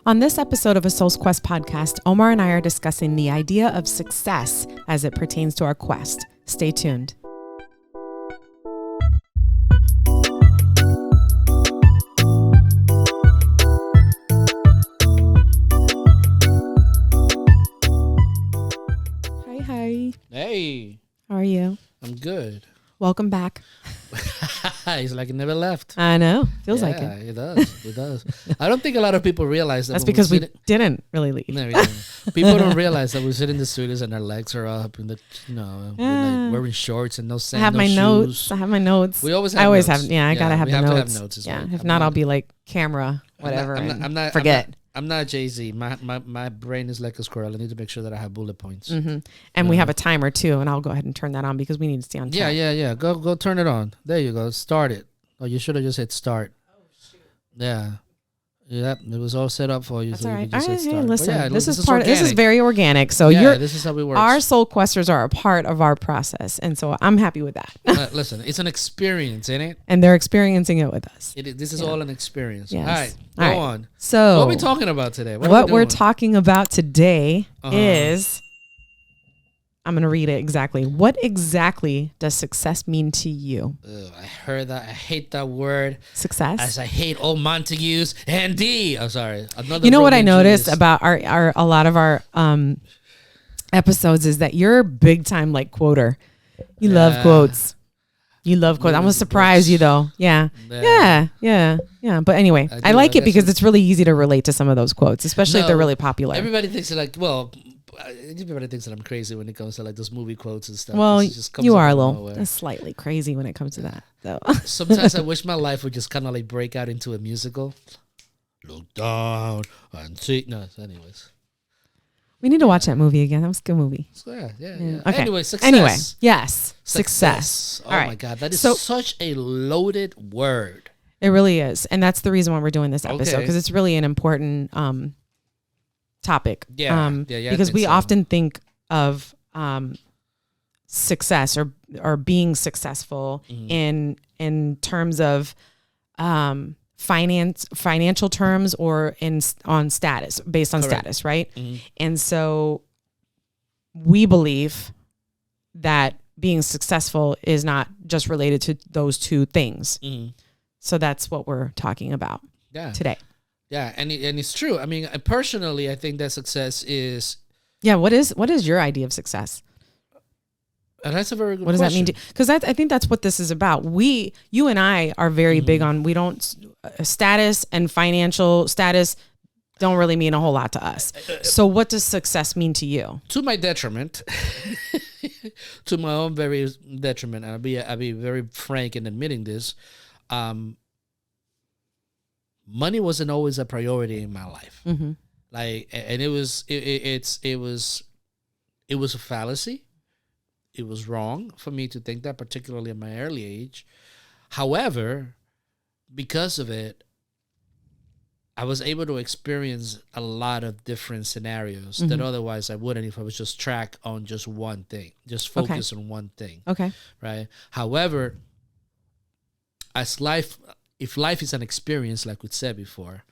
On this episode of a Soul's Quest podcast, Omar and I are discussing the idea of success as it pertains to our quest. Stay tuned. Hi. Hey. How are you? I'm good. Welcome back. It's like it never left. I know. Feels like Yeah, it. it does. It does. I don't think a lot of people realize that. That's because we didn't really leave. No, we didn't. People don't realize that we sit in the studios and our legs are up and we're like wearing shorts and no sandals. I have my notes. I have my notes. We always have I always notes. have. Yeah, I gotta have we the have notes. To have notes as yeah. well. If not, I'll be like camera, whatever. I'm not. Forget. I'm not Jay-Z. My brain is like a squirrel. I need to make sure that I have bullet points. Mm-hmm. And we have a timer too, and I'll go ahead and turn that on because we need to stay on track. Yeah. Go turn it on. There you go. Start it. Oh, you should have just hit start. Oh shoot. Yeah. Yep, it was all set up for you. That's so all you right. could just hit start. Listen, this is organic. This is very organic. So this is how we work. Our soul questers are a part of our process, and so I'm happy with that. Listen, it's an experience, ain't it? And they're experiencing it with us. This is all an experience. Yes. All right, go on. So what are we talking about today? What we're talking about today is, I'm going to read it exactly. What exactly does success mean to you? I heard that. I hate that word. Success? As I hate all Montagues and D. I'm sorry. You know what I noticed about our a lot of our episodes is that you're a big time like quoter. You love quotes. You love quotes. I'm going to surprise you though. Yeah. But anyway, I like it because it's really easy to relate to some of those quotes, especially if they're really popular. Everybody thinks everybody thinks that I'm crazy when it comes to like those movie quotes and stuff. Well, you are a little slightly crazy when it comes to that, though. Sometimes I wish my life would just kind of like break out into a musical. Look down and see. No, anyways. We need to watch that movie again. That was a good movie. Yeah. Okay. Anyway, success. Yes, success. Oh my God, that is such a loaded word. It really is, and that's the reason why we're doing this episode because it's really an important topic. Because we often think of success or being successful in terms of financial terms or on status, based on status, right? And so we believe that being successful is not just related to those two things. So that's what we're talking about today. Yeah, and it's true. I mean, personally, I think that success is... Yeah, what is your idea of success? And that's a very good question. What does that mean? Because I think that's what this is about. You and I are very big on, we don't, status and financial status don't really mean a whole lot to us. So what does success mean to you? To my detriment, to my own very detriment, and I'll be very frank in admitting this, money wasn't always a priority in my life. Like, and it was a fallacy. It was wrong for me to think that, particularly at my early age. However, because of it, I was able to experience a lot of different scenarios that otherwise I wouldn't if I was just track on just one thing, just focus on one thing. Okay. Right. However, if life is an experience, like we said before,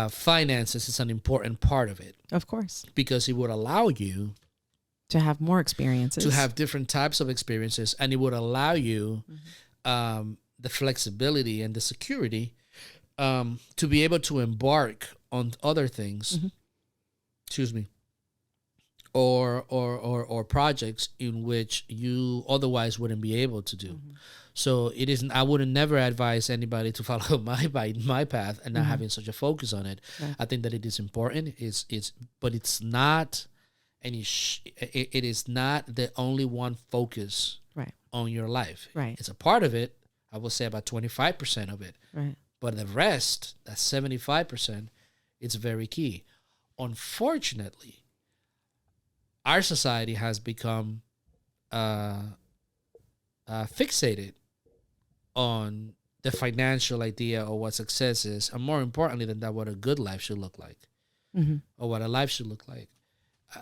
finances is an important part of it. Of course. Because it would allow you to have more experiences, to have different types of experiences, and it would allow you the flexibility and the security to be able to embark on other things, or projects in which you otherwise wouldn't be able to do. So it isn't. I would never advise anybody to follow my path and not having such a focus on it. Right. I think that it is important. But it's not. And it is not the only one focus on your life. Right. It's a part of it. I will say about 25% of it. Right. But the rest, that 75%, it's very key. Unfortunately, our society has become fixated on the financial idea of what success is, and more importantly than that, what a good life should look like, or what a life should look like.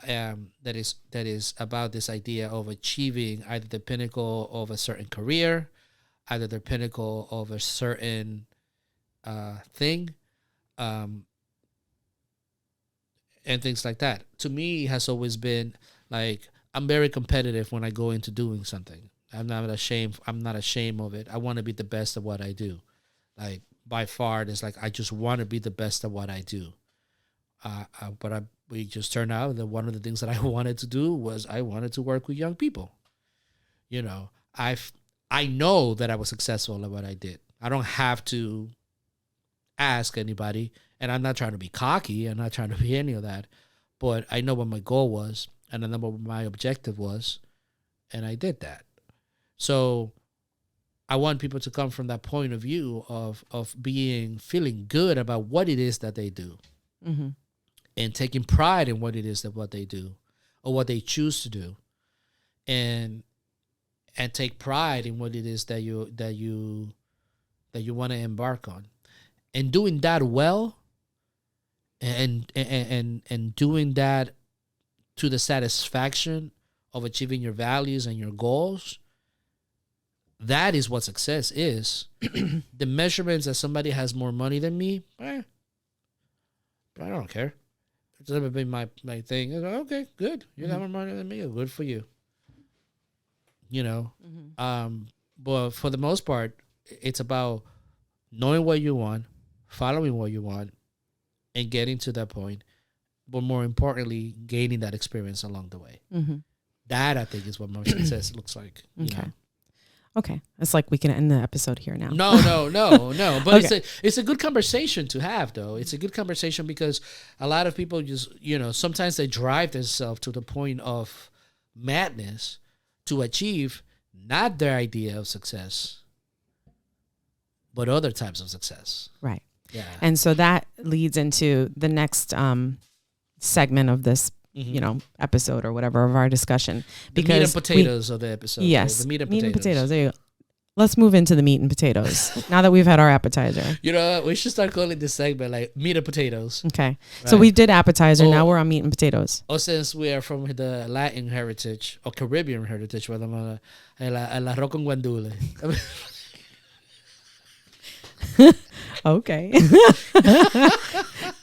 That is about this idea of achieving either the pinnacle of a certain career, either the pinnacle of a certain thing, and things like that. To me, has always been like, I'm very competitive when I go into doing something. I'm not ashamed of it. I want to be the best at what I do. Like, by far, it's like, I just want to be the best at what I do. We just turned out that one of the things that I wanted to do was I wanted to work with young people. You know, I know that I was successful at what I did. I don't have to ask anybody, and I'm not trying to be cocky. I'm not trying to be any of that, but I know what my goal was, and I know what my objective was, and I did that. So I want people to come from that point of view of feeling good about what it is that they do, and taking pride in what it is that what they do or what they choose to do, and take pride in what it is that you want to embark on, and doing that well, and doing that to the satisfaction of achieving your values and your goals. That is what success is. The measurements that somebody has more money than me, I don't care. It's never been my thing. I go, okay, good. You got more money than me. Good for you. You know, but for the most part, it's about knowing what you want, following what you want, and getting to that point. But more importantly, gaining that experience along the way. That, I think, is what my success looks like. You know? Okay. It's like we can end the episode here now. No. But Okay. it's a good conversation to have, though. It's a good conversation because a lot of people just, sometimes they drive themselves to the point of madness to achieve not their idea of success, but other types of success. Right. Yeah. And so that leads into the next segment of this, episode or whatever of our discussion. Because the meat and potatoes of the episode. Yes. Right? The meat and potatoes. There you go. Let's move into the meat and potatoes now that we've had our appetizer. You know, we should start calling this segment like meat and potatoes. Okay. Right. Right? So we did appetizer. Now we're on meat and potatoes. Or since we are from the Latin heritage or Caribbean heritage, el arroz con guandule. Okay.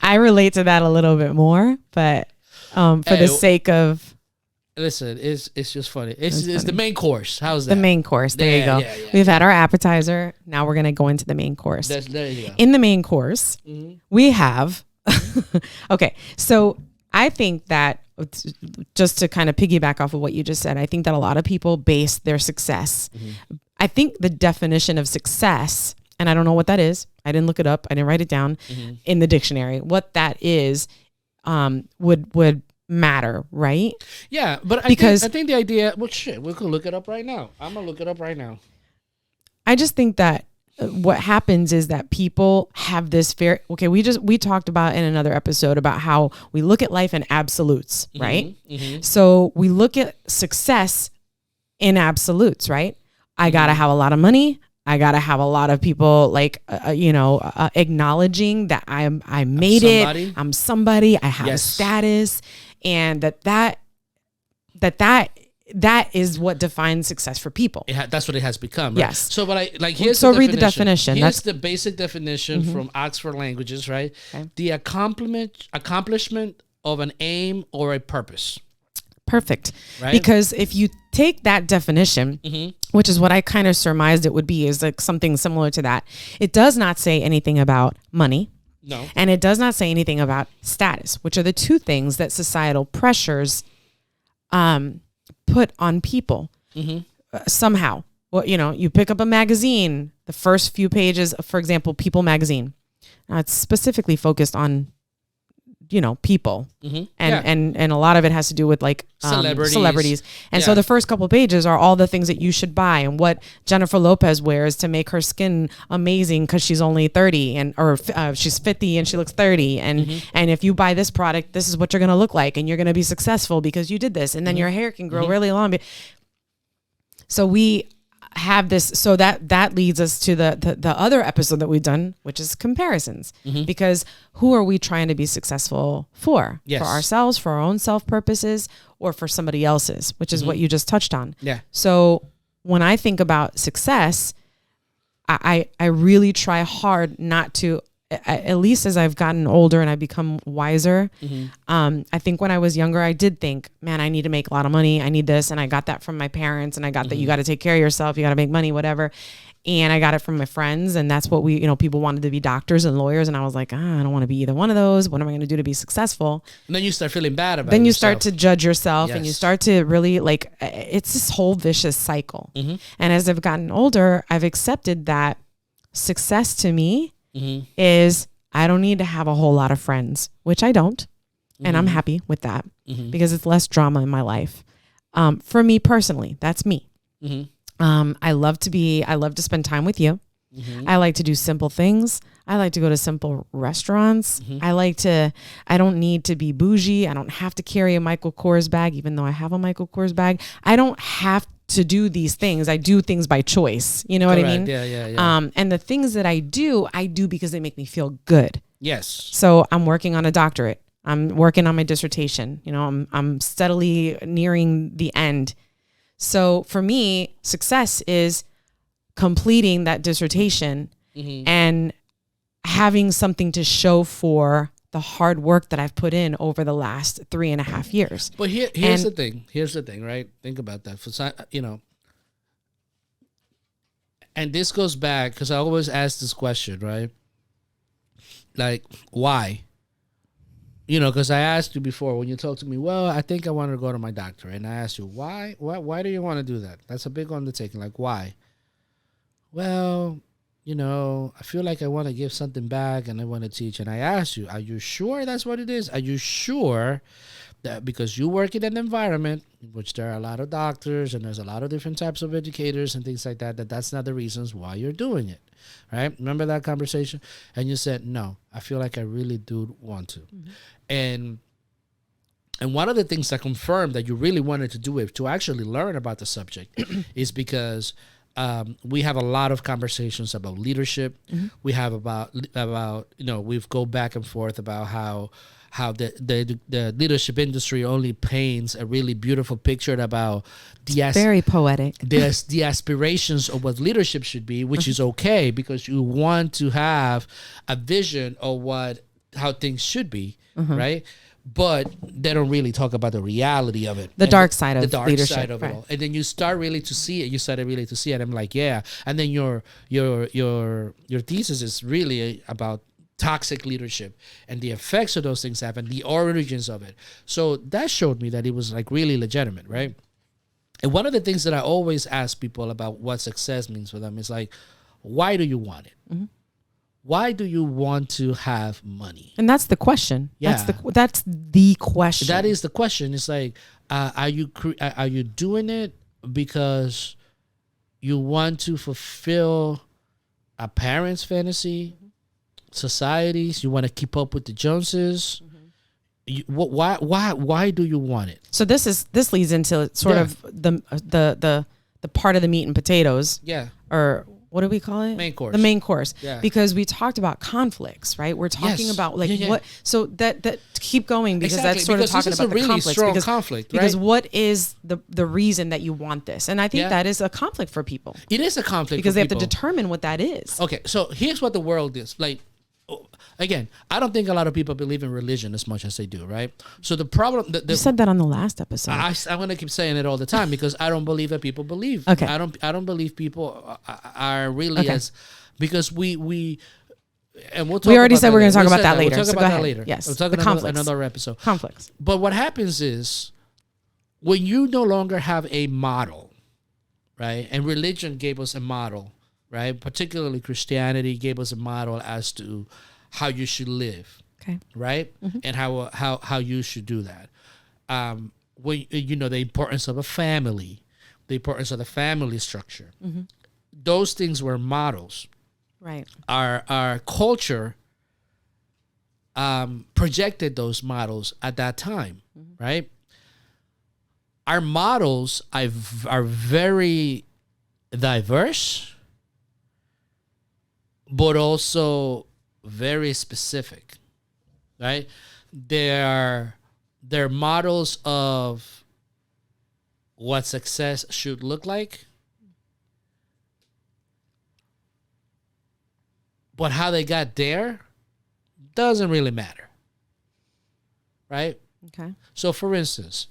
I relate to that a little bit more, but for the sake of... Listen, it's just funny. It's the main course. How's that? The main course. There you go. Yeah. We've had our appetizer. Now we're going to go into the main course. There you go. In the main course, we have... Okay, so I think that, just to kind of piggyback off of what you just said, I think that a lot of people base their success. I think the definition of success, and I don't know what that is. I didn't look it up. I didn't write it down in the dictionary. What that is would matter, right? Yeah, but I think the idea, well, shit, we could look it up right now. I'm going to look it up right now. I just think that what happens is that people have this fear. Okay, we talked about in another episode about how we look at life in absolutes, right? So we look at success in absolutes, right? I got to have a lot of money. I got to have a lot of people acknowledging that I made it. I'm somebody. I have a status, and that is what defines success for people. That's what it has become. Right? Yes. So, but read the definition. Here's the basic definition from Oxford Languages, right? Okay. The accomplishment of an aim or a purpose. Perfect. Right? Because if you take that definition, which is what I kind of surmised it would be, is like something similar to that. It does not say anything about money. No. And it does not say anything about status, which are the two things that societal pressures put on people somehow. Well, you pick up a magazine, the first few pages, for example, People magazine. Now it's specifically focused on people, and a lot of it has to do with like celebrities. And so the first couple of pages are all the things that you should buy and what Jennifer Lopez wears to make her skin amazing because she's only 30 or she's 50 and she looks 30. And if you buy this product, this is what you're going to look like, and you're going to be successful because you did this, and then your hair can grow really long. So we have this, so that leads us to the other episode that we've done, which is comparisons, because who are we trying to be successful for? Yes. For ourselves, for our own self purposes, or for somebody else's, which is what you just touched on. Yeah. So when I think about success, I really try hard not to at least as I've gotten older and I've become wiser, I think when I was younger, I did think, man, I need to make a lot of money. I need this. And I got that from my parents, and I got that you got to take care of yourself. You got to make money, whatever. And I got it from my friends. And that's what people wanted to be doctors and lawyers. And I was like, I don't want to be either one of those. What am I going to do to be successful? And then you start feeling bad about it. Then you start to judge yourself, and you start to really it's this whole vicious cycle. And as I've gotten older, I've accepted that success to me is I don't need to have a whole lot of friends, which I don't. And I'm happy with that because it's less drama in my life. For me personally, that's me. I love to spend time with you. I like to do simple things. I like to go to simple restaurants. I don't need to be bougie. I don't have to carry a Michael Kors bag, even though I have a Michael Kors bag. I don't have to do these things. I do things by choice. You know what I mean? Yeah. And the things that I do because they make me feel good. Yes. So I'm working on a doctorate. I'm working on my dissertation. I'm steadily nearing the end. So for me, success is completing that dissertation and having something to show for the hard work that I've put in over the last 3.5 years. But here's the thing. Here's the thing, right? Think about that. And this goes back, because I always ask this question, right? Like, why? Because I asked you before when you talked to me, well, I think I want to go to my doctor. And I asked you, why? Why do you want to do that? That's a big undertaking. Like, why? Well, I feel like I want to give something back and I want to teach. And I asked you, are you sure that's what it is? Are you sure that because you work in an environment in which there are a lot of doctors and there's a lot of different types of educators and things like that, that's not the reasons why you're doing it? Right? Remember that conversation? And you said, no, I feel like I really do want to. And one of the things that confirmed that you really wanted to do it, to actually learn about the subject, is because we have a lot of conversations about leadership. We have about we've go back and forth about how the leadership industry only paints a really beautiful picture about very poetic. The aspirations of what leadership should be, which is okay because you want to have a vision of how things should be, right? But they don't really talk about the reality of it. The dark side of leadership. The dark side of it all. And then you start really to see it. You started really to see it. I'm like, yeah. And then your thesis is really about toxic leadership and the effects of those things have and the origins of it. So that showed me that it was like really legitimate, right? And one of the things that I always ask people about what success means for them is like, why do you want it? Why do you want to have money? And that's the question. Yeah. That's the question. That is the question. It's like, are you doing it because you want to fulfill a parent's fantasy, societies? You want to keep up with the Joneses? Why do you want it? So this leads into sort of the part of the meat and potatoes. Yeah. Or what do we call it? Main course. The main course. Yeah. Because we talked about conflicts, right? We're talking about what. So that keep going because that's sort of talking about the really conflicts. Strong conflict, right? Because what is the reason that you want this? And I think that is a conflict for people. It is a conflict because for they have people. to determine what that is. Okay, so here's what the world is like. Again, I don't think a lot of people believe in religion as much as they do, right? So the problem... You said that on the last episode. I'm going to keep saying it all the time because I don't believe that people believe. Okay. I don't believe people are really as... Because we and we'll talk we already about said we're going to talk about that later. later. We'll talk about that later. Yes. We'll talk about another episode. Conflicts. But what happens is when you no longer have a model, right? And religion gave us a model, right? Particularly Christianity gave us a model as to how you should live, okay, right, and how you should do that. When the importance of a family, the importance of the family structure, those things were models, right? Our culture projected those models at that time, right? Our models are very diverse, but also very specific, right? They're models of what success should look like, but how they got there doesn't really matter. Right? Okay. So, for instance,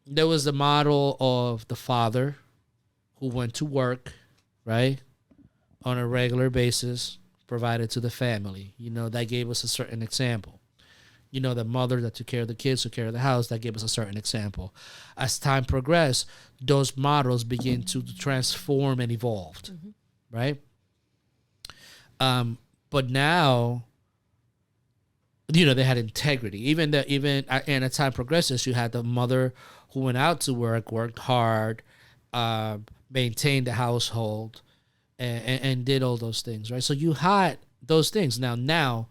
there was the model of the father who went to work, right, on a regular basis, provided to the family. That gave us a certain example. The mother that took care of the kids, took care of the house, that gave us a certain example. As time progressed, those models begin to transform and evolve, right? But now, they had integrity. Even and as time progresses, you had the mother who went out to work, worked hard, maintained the household, and did all those things, right? So you had those things. Now,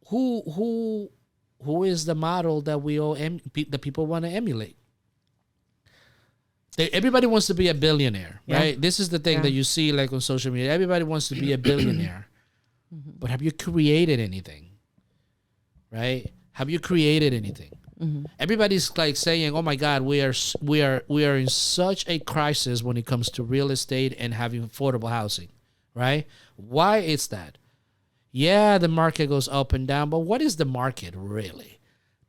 who is the model that we all the people want to emulate? Everybody wants to be a billionaire, right? This is the thing that you see like on social media. Everybody wants to be a billionaire, but have you created anything, right? Have you created anything? Everybody's like saying, "Oh my God, we are in such a crisis when it comes to real estate and having affordable housing," right? Why is that? Yeah, the market goes up and down, but what is the market really?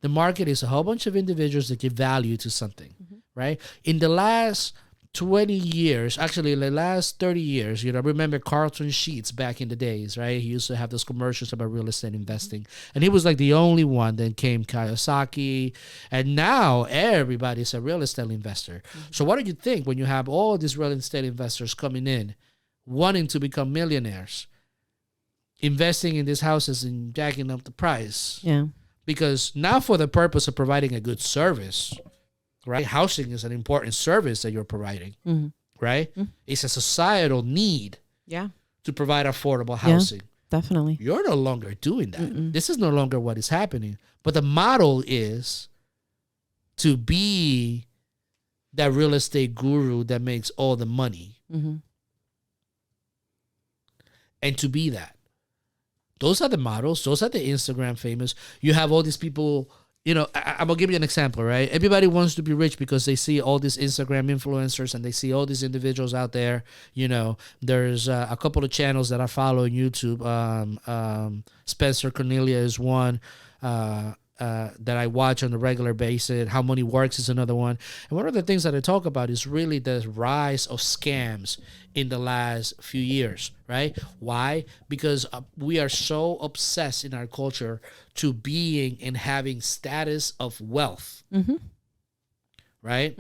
The market is a whole bunch of individuals that give value to something, right? In the last 20 years, actually the last 30 years, remember Carlton Sheets back in the days, right? He used to have those commercials about real estate investing. And he was like the only one. Then came Kiyosaki. And now everybody's a real estate investor. So what do you think when you have all these real estate investors coming in, wanting to become millionaires, investing in these houses and jacking up the price? Yeah. Because now for the purpose of providing a good service, right? Housing is an important service that you're providing, right? It's a societal need to provide affordable housing. Definitely. You're no longer doing that. This is no longer what is happening. But the model is to be that real estate guru that makes all the money. And to be that. Those are the models. Those are the Instagram famous. You have all these people, I'm going to give you an example, right? Everybody wants to be rich because they see all these Instagram influencers and they see all these individuals out there. There's a couple of channels that I follow on YouTube. Spencer Cornelia is one that I watch on a regular basis. How Money Works is another one. And one of the things that I talk about is really the rise of scams in the last few years, right? Why? Because we are so obsessed in our culture to being and having status of wealth, right?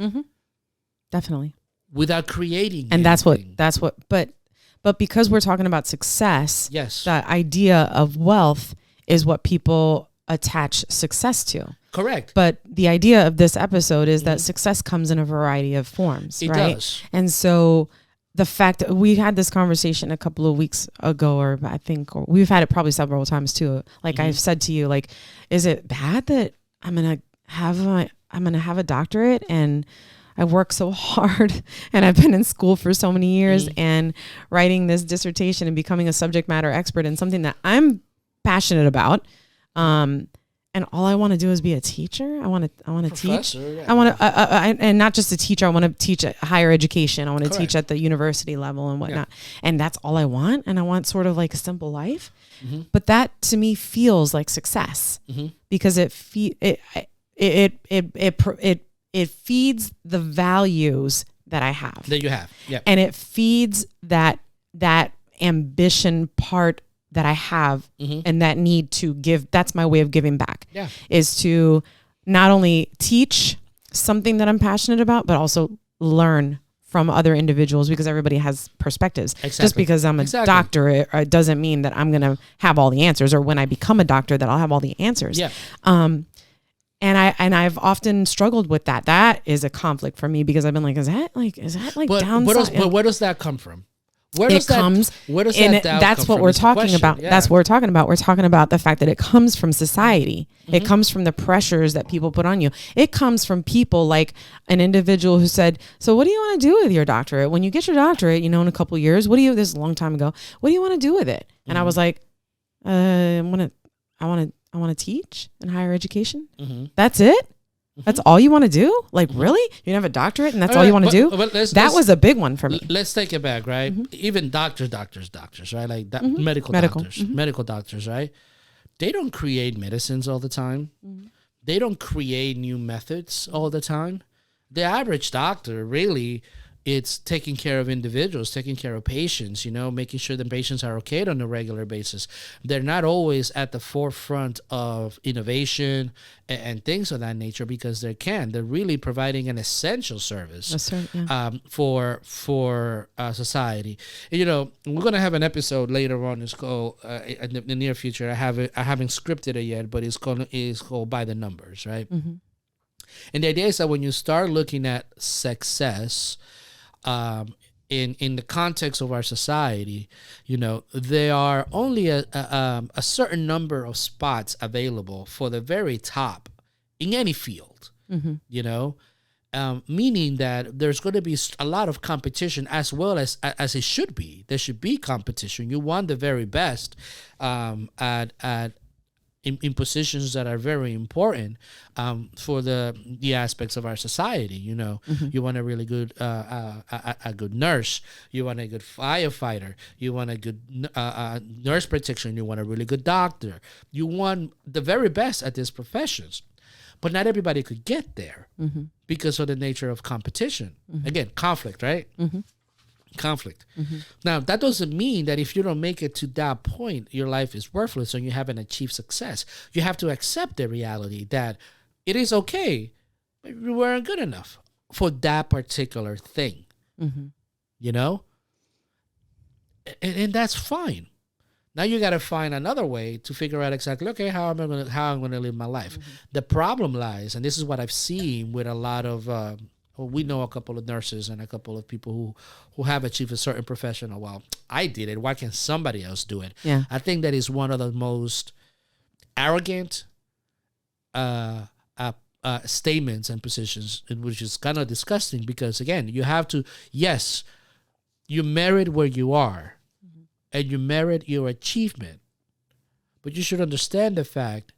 Definitely. Without creating and anything. But because we're talking about success, yes, the idea of wealth is what people attach success to. Correct. But the idea of this episode is that success comes in a variety of forms, it right? does. And so the fact that we had this conversation a couple of weeks ago, or we've had it probably several times too. Like I've said to you, like, is it bad that I'm gonna have a doctorate and I work so hard and I've been in school for so many years and writing this dissertation and becoming a subject matter expert in something that I'm passionate about. And all I want to do is be a teacher. I want to teach. Yeah. I want to, and not just a teacher. I want to teach at higher education. I want to teach at the university level and whatnot. Yeah. And that's all I want. And I want sort of like a simple life. But that to me feels like success because it feeds the values that I have. That you have. Yeah. And it feeds that ambition part that I have and that need to give. That's my way of giving back. Yeah. Is to not only teach something that I'm passionate about, but also learn from other individuals because everybody has perspectives. Exactly. Just because I'm a doctor, it doesn't mean that I'm going to have all the answers, or when I become a doctor that I'll have all the answers. Yeah. And I've often struggled with that. That is a conflict for me because I've been like, is that downside? But where does that come from? Where does that that's what we're talking about. Yeah. That's what we're talking about. We're talking about the fact that it comes from society. It comes from the pressures that people put on you. It comes from people like an individual who said, so what do you want to do with your doctorate? When you get your doctorate, in a couple of years, this is a long time ago, what do you want to do with it? And I was like, I want to teach in higher education. That's it. That's all you want to do? Like, really? You have a doctorate and that's all you want to do? But that was a big one for me. Let's take it back, right? Even doctors, right? Like medical doctors, right? They don't create medicines all the time. They don't create new methods all the time. The average doctor really, it's taking care of individuals, taking care of patients, making sure the patients are okay on a regular basis. They're not always at the forefront of innovation and things of that nature because they're really providing an essential service for society. And, we're going to have an episode later on. It's called in the near future. I haven't scripted it yet, but it's called By the Numbers, right? And the idea is that when you start looking at success, in the context of our society, there are only a certain number of spots available for the very top in any field, meaning that there's going to be a lot of competition as well as it should be. There should be competition. You want the very best in positions that are very important for the aspects of our society. You want a really good a good nurse, you want a good firefighter, you want a good nurse practitioner, you want a really good doctor, you want the very best at these professions. But not everybody could get there because of the nature of competition. Again, conflict, right? Conflict. Now, that doesn't mean that if you don't make it to that point, your life is worthless and you haven't achieved success. You have to accept the reality that it is okay, but you weren't good enough for that particular thing. And that's fine. Now you got to find another way to figure out exactly, okay, how I'm going to live my life. The problem lies, and this is what I've seen with a lot of we know a couple of nurses and a couple of people who have achieved a certain profession. Well, I did it. Why can't somebody else do it? Yeah. I think that is one of the most arrogant statements and positions, which is kind of disgusting because, again, you have to, yes, you merit where you are and you merit your achievement, but you should understand the fact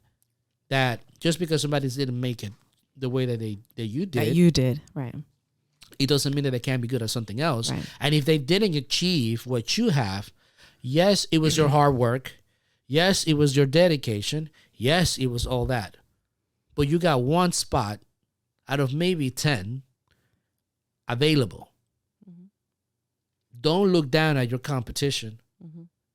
that just because somebody didn't make it the way that you did, right? It doesn't mean that they can't be good at something else. Right. And if they didn't achieve what you have, yes, it was your hard work. Yes, it was your dedication. Yes, it was all that. But you got one spot out of maybe 10 available. Don't look down at your competition.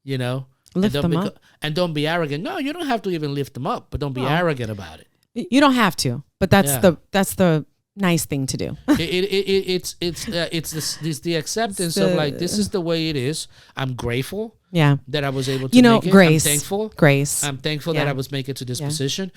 Lift them up. And don't be arrogant. No, you don't have to even lift them up, but don't be arrogant about it. You don't have to, but that's the nice thing to do. It's the acceptance of like, this is the way it is. I'm grateful. Yeah, that I was able to make it. Grace. I'm thankful. Grace. I'm thankful that I was making it to this position.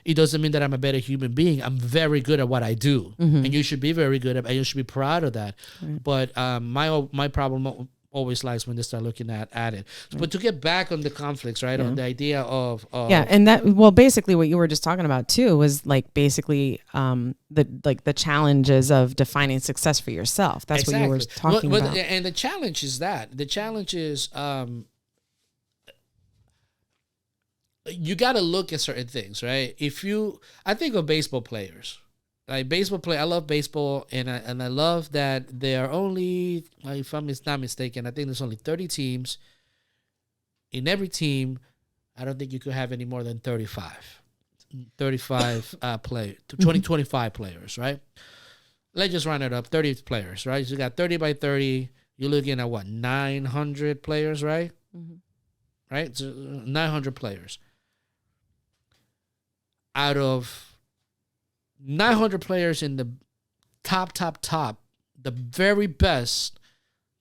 It doesn't mean that I'm a better human being. I'm very good at what I do, and you should be very good at. And you should be proud of that. Right. But my problem always lies when they start looking at it. Right. But to get back on the conflicts, right, on the idea of and that basically what you were just talking about too was like basically the challenges of defining success for yourself. That's exactly what you were talking about. And the challenge is you got to look at certain things, right? I think of baseball players. Like I love baseball, and I love that there are only, if I'm not mistaken, I think there's only 30 teams. In every team, I don't think you could have any more than 35 players, 25 players, right? Let's just round it up, 30 players, right? So you got 30 by 30. You're looking at what, 900 players, right? Right? So 900 players. Out of 900 players in the top, the very best,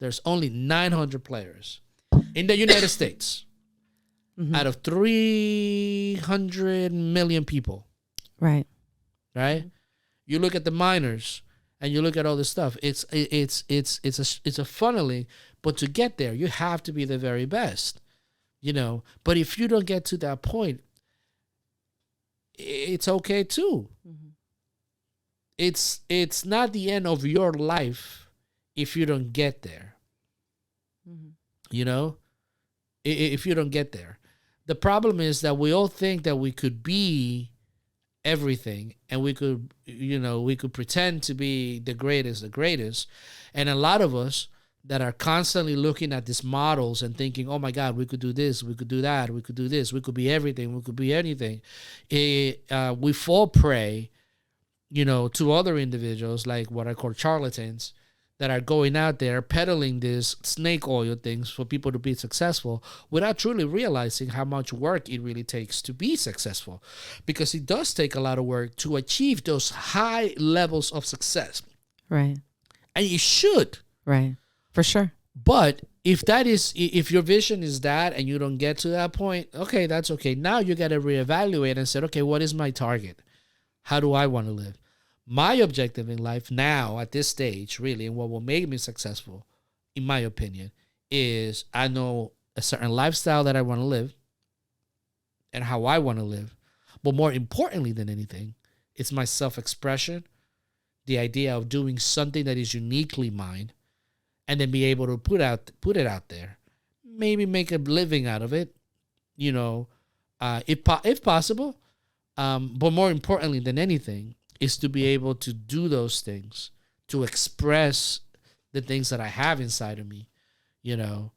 there's only 900 players in the United States out of 300 million people. Right. You look at the minors and you look at all this stuff. It's a funneling, but to get there, you have to be the very best, But if you don't get to that point, it's okay too. It's not the end of your life if you don't get there. If you don't get there. The problem is that we all think that we could be everything, and we could, we could pretend to be the greatest. And a lot of us that are constantly looking at these models and thinking, oh my God, we could do this, we could do that, we could do this, we could be everything, we could be anything. We fall prey, to other individuals, like what I call charlatans, that are going out there peddling this snake oil things for people to be successful without truly realizing how much work it really takes to be successful. Because it does take a lot of work to achieve those high levels of success. Right. And you should. Right. For sure. But if your vision is that and you don't get to that point, okay, that's okay. Now you got to reevaluate and say, okay, what is my target? How do I want to live? My objective in life now at this stage, really, and what will make me successful, in my opinion, is I know a certain lifestyle that I want to live and how I want to live. But more importantly than anything, it's my self-expression, the idea of doing something that is uniquely mine, and then be able to put it out there, maybe make a living out of it, if possible. But more importantly than anything, is to be able to do those things, to express the things that I have inside of me, and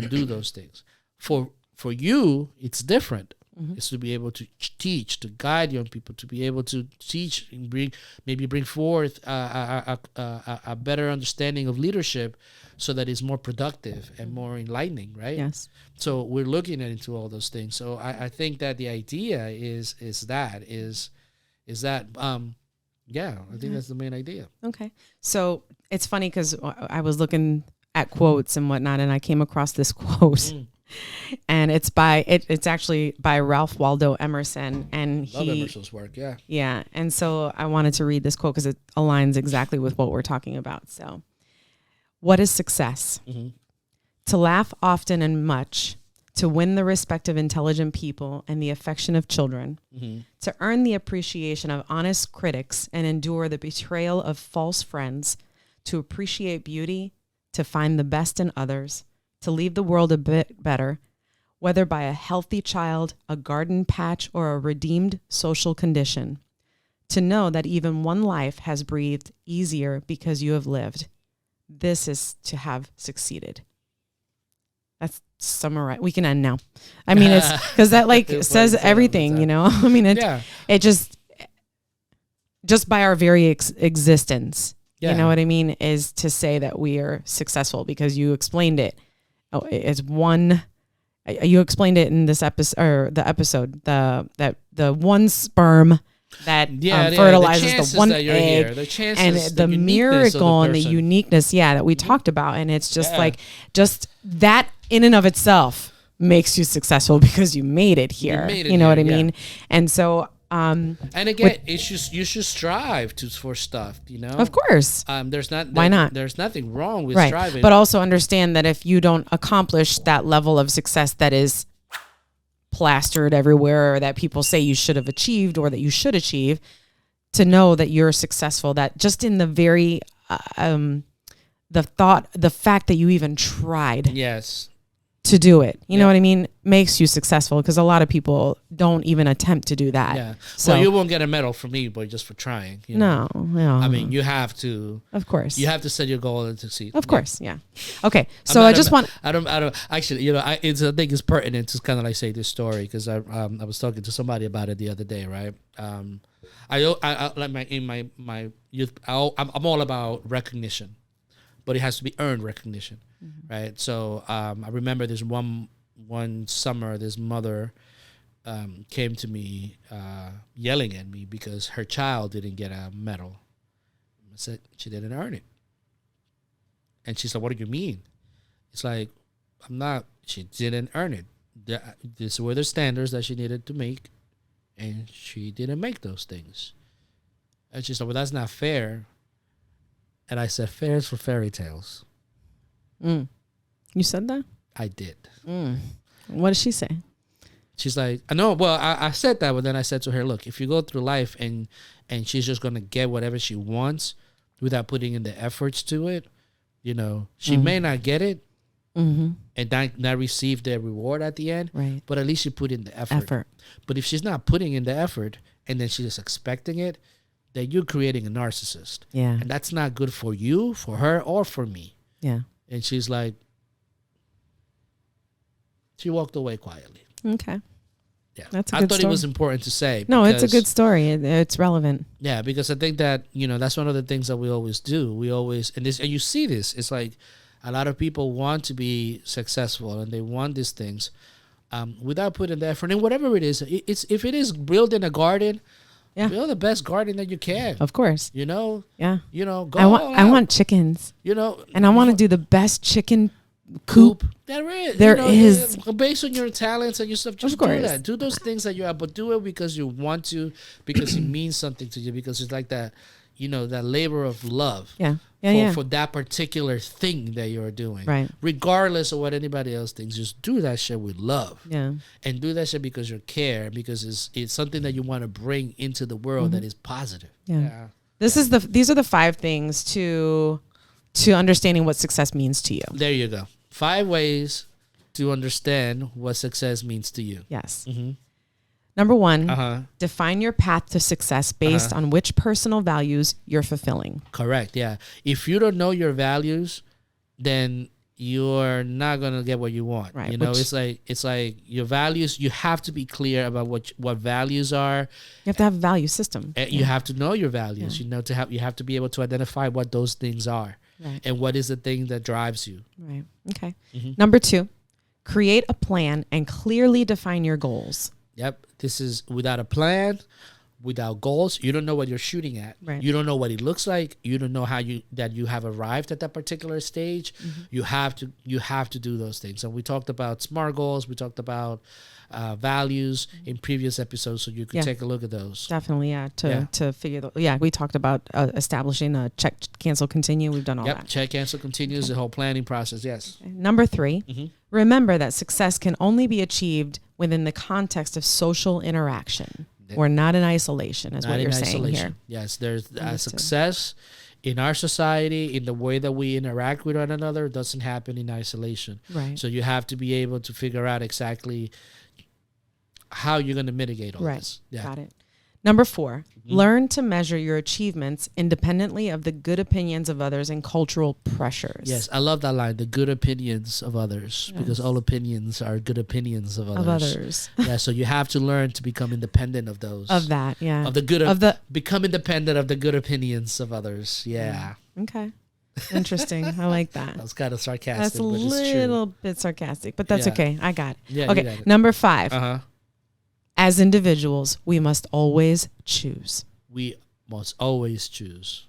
do those things. For you, it's different. Mm-hmm. It's to be able to teach, to guide young people, to be able to teach and bring forth a better understanding of leadership, so that it's more productive and more enlightening, right? Yes. So we're looking into all those things. So I think that the idea is that. I think that's the main idea. Okay. So it's funny because I was looking at quotes and whatnot, and I came across this quote, and it's actually by Ralph Waldo Emerson, and Love Emerson's work. Yeah. Yeah. And so I wanted to read this quote because it aligns exactly with what we're talking about. So, what is success? Mm-hmm. To laugh often and much, to win the respect of intelligent people and the affection of children, mm-hmm. to earn the appreciation of honest critics and endure the betrayal of false friends, to appreciate beauty, to find the best in others, to leave the world a bit better, whether by a healthy child, a garden patch, or a redeemed social condition, to know that even one life has breathed easier because you have lived. This is to have succeeded. That's summarize. We can end now. I mean, it's because that says everything, I mean, it just by our very existence, you know what I mean, is to say that we are successful because you explained it. Oh, it's one. You explained it in this episode, or the episode, the one sperm that fertilizes the one egg, and the miracle and the uniqueness, that we talked about, and it's just just that in and of itself makes you successful because you made it here. You know what I mean? And so, and again, you should strive for stuff. Of course. Why not? There's nothing wrong with striving, but also understand that if you don't accomplish that level of success that is plastered everywhere, or that people say you should have achieved or that you should achieve, to know that you're successful, that just in the very the fact that you even tried to do it, you know what I mean, makes you successful, because a lot of people don't even attempt to do that. So you won't get a medal from me, but just for trying. No. I mean, you have to. Of course. You have to set your goal and succeed. Of course, Okay, so I don't actually, I think it's pertinent to kind of like say this story, because I was talking to somebody about it the other day, right? I like in my youth, I'm all about recognition, but it has to be earned recognition. Mm-hmm. Right. So I remember this one summer, this mother came to me yelling at me because her child didn't get a medal. I said she didn't earn it. And she said, "What do you mean?" It's like, she didn't earn it. These were the standards that she needed to make, and she didn't make those things. And she said, "Well, that's not fair." And I said, "Fair is for fairy tales." You said that? I did. What did she say? She's like, I know. Well, I said that, but then I said to her, look, if you go through life and she's just going to get whatever she wants without putting in the efforts to it, she may not get it, and not receive the reward at the end. Right. But at least you put in the effort. But if she's not putting in the effort and then she's expecting it, then you're creating a narcissist. Yeah. And that's not good for you, for her, or for me. Yeah. And she's like, she walked away quietly. Okay. Yeah. That's a good I thought story. it was important to say. No, it's a because- good story. It's relevant. Yeah, because I think that, that's one of the things that we always do. We always, and you see this, it's like a lot of people want to be successful and they want these things without putting the effort in whatever it is. If it is building a garden, build the best garden that you can. Of course. Yeah. Go I I want chickens. And I want to do the best chicken coop. There is. Based on your talents and your stuff, just do course. that. Do those things that you have, but do it because you want to, because it means something to you, because it's like that, that labor of love. For that particular thing that you're doing. Right. Regardless of what anybody else thinks, just do that shit with love. Yeah. And do that shit because you care, because it's something that you want to bring into the world that is positive. Yeah. These are the 5 things to understanding what success means to you. There you go. 5 ways to understand what success means to you. Yes. Number 1, define your path to success based on which personal values you're fulfilling. Correct. Yeah. If you don't know your values, then you're not gonna get what you want. Right. It's like your values. You have to be clear about what values are. You have to have a value system. You have to know your values. You have to be able to identify what those things are. Right. And what is the thing that drives you. Right. Okay. Number 2, create a plan and clearly define your goals. Yep. This is without a plan, without goals. You don't know what you're shooting at. Right. You don't know what it looks like. You don't know that you have arrived at that particular stage. You have to do those things. And we talked about SMART goals. We talked about values in previous episodes, so you could take a look at those. Definitely, to figure we talked about establishing a check, cancel, continue. We've done all that. Check, cancel, continues the whole planning process. Yes. Okay. Number 3, remember that success can only be achieved within the context of social interaction. We're not in isolation, is what you're saying here. Yes, there's success in our society, in the way that we interact with one another, doesn't happen in isolation. Right. So you have to be able to figure out exactly how you're going to mitigate all this. Yeah. Got it. Number 4, learn to measure your achievements independently of the good opinions of others and cultural pressures. Yes, I love that line, the good opinions of others, because all opinions are good opinions of others. Yeah, so you have to learn to become independent of those. Of that, yeah. Become independent of the good opinions of others. Yeah. Okay. Interesting. I like that. That was kind of sarcastic. That's a but it's true. little bit sarcastic, but that's okay. I got it. Yeah, okay. you got it. Number 5. As individuals, we must always choose. We must always choose.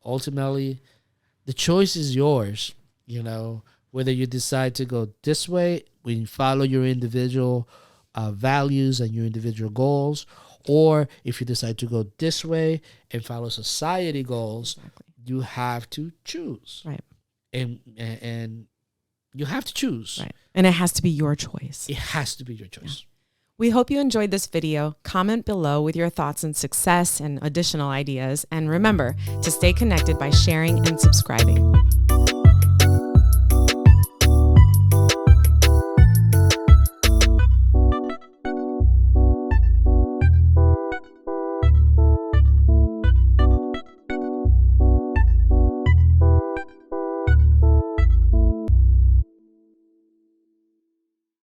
Ultimately, the choice is yours. Whether you decide to go this way, when you follow your individual values and your individual goals, or if you decide to go this way and follow society goals, you have to choose. Right. And you have to choose. Right. And it has to be your choice. It has to be your choice. Yeah. We hope you enjoyed this video. Comment below with your thoughts on success and additional ideas. And remember to stay connected by sharing and subscribing.